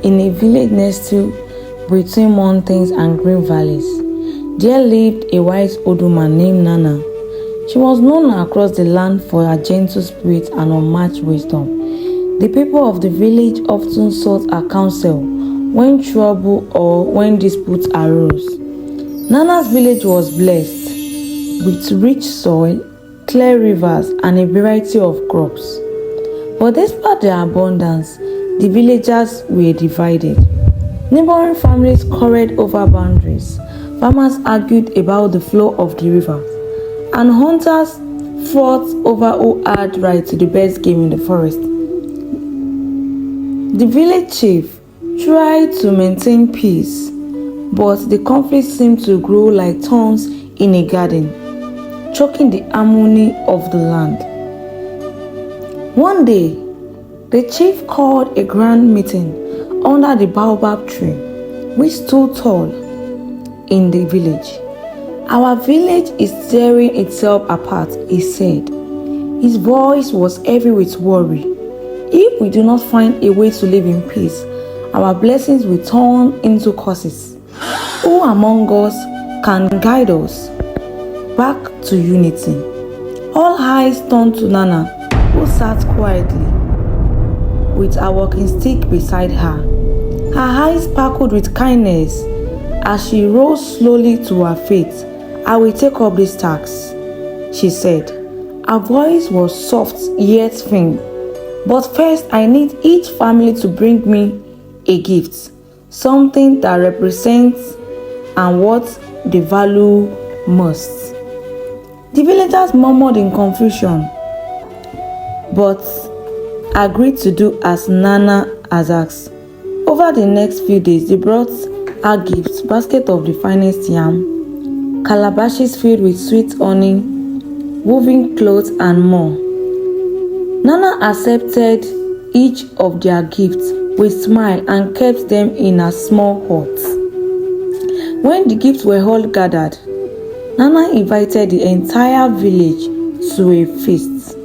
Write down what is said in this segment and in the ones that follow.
in a village nestled between mountains and green valleys, there lived a wise old woman named Nana. She was known across the land for her gentle spirit and unmatched wisdom. The people of the village often sought her counsel when trouble or when disputes arose. Nana's village was blessed with rich soil, clear rivers, and a variety of crops. But despite their abundance, the villagers were divided. Neighboring families quarreled over boundaries, farmers argued about the flow of the river, and hunters fought over who had right to the best game in the forest. The village chief tried to maintain peace, but the conflict seemed to grow like thorns in a garden, choking the harmony of the land. One day, the chief called a grand meeting under the baobab tree, which stood tall in the village. Our village is tearing itself apart, he said. His voice was heavy with worry. If we do not find a way to live in peace, our blessings will turn into curses. Who among us can guide us back to unity? All eyes turned to Nana, who sat quietly with a walking stick beside her. Her eyes sparkled with kindness as she rose slowly to her feet. I will take up this task, she said. Her voice was soft yet firm. But first, I need each family to bring me a gift, something that represents and what they value most. The villagers murmured in confusion, but agreed to do as Nana has asked. Over the next few days, they brought her gifts: basket of the finest yam, calabashes filled with sweet honey, woven clothes, and more. Nana accepted each of their gifts with a smile and kept them in a small hut. When the gifts were all gathered, Nana invited the entire village to a feast.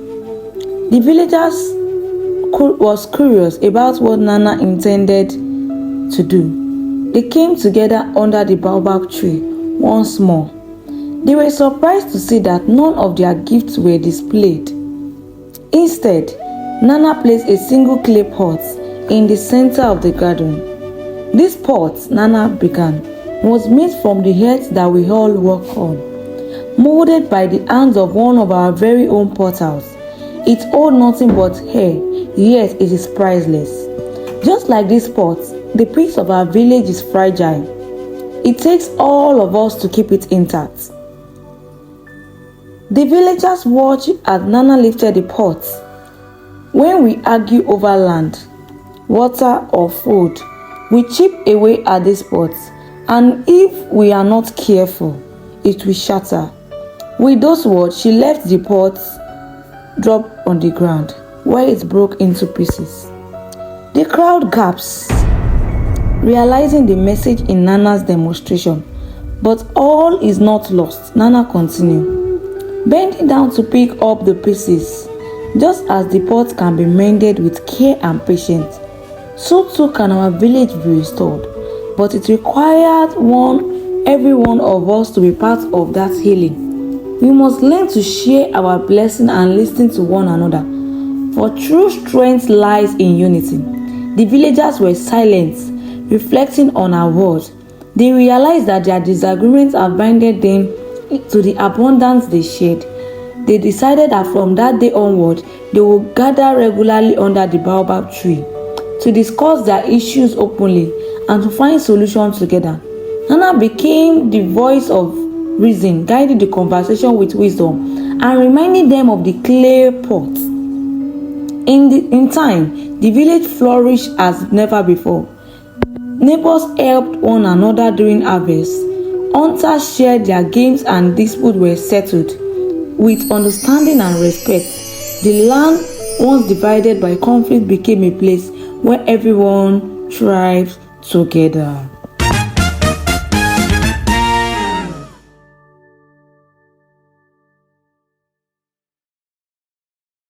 The villagers was curious about what Nana intended to do. They came together under the baobab tree once more. They were surprised to see that none of their gifts were displayed. Instead, Nana placed a single clay pot in the center of the garden. This pot, Nana began, was made from the earth that we all walk on, molded by the hands of one of our very own potters. It holds nothing but air, yet it is priceless. Just like this pot, the peace of our village is fragile. It takes all of us to keep it intact. The villagers watched as Nana lifted the pot. When we argue over land, water, or food, we chip away at this pot, and if we are not careful, it will shatter. With those words, she left the pot drop on the ground, where it broke into pieces. The crowd gasped, realizing the message in Nana's demonstration. But all is not lost, Nana continued, bending down to pick up the pieces. Just as the pot can be mended with care and patience, so too can our village be restored. But it required every one of us to be part of that healing. We must learn to share our blessing and listen to one another, for true strength lies in unity. The villagers were silent, reflecting on our words. They realized that their disagreements have binded them to the abundance they shared. They decided that from that day onward, they would gather regularly under the baobab tree to discuss their issues openly and to find solutions together. Nana became the voice of reason, guiding the conversation with wisdom and reminding them of the clay pot. In time, the village flourished as never before. Neighbors helped one another during harvest. Hunters shared their games and disputes were settled with understanding and respect. The land, once divided by conflict, became a place where everyone thrived together.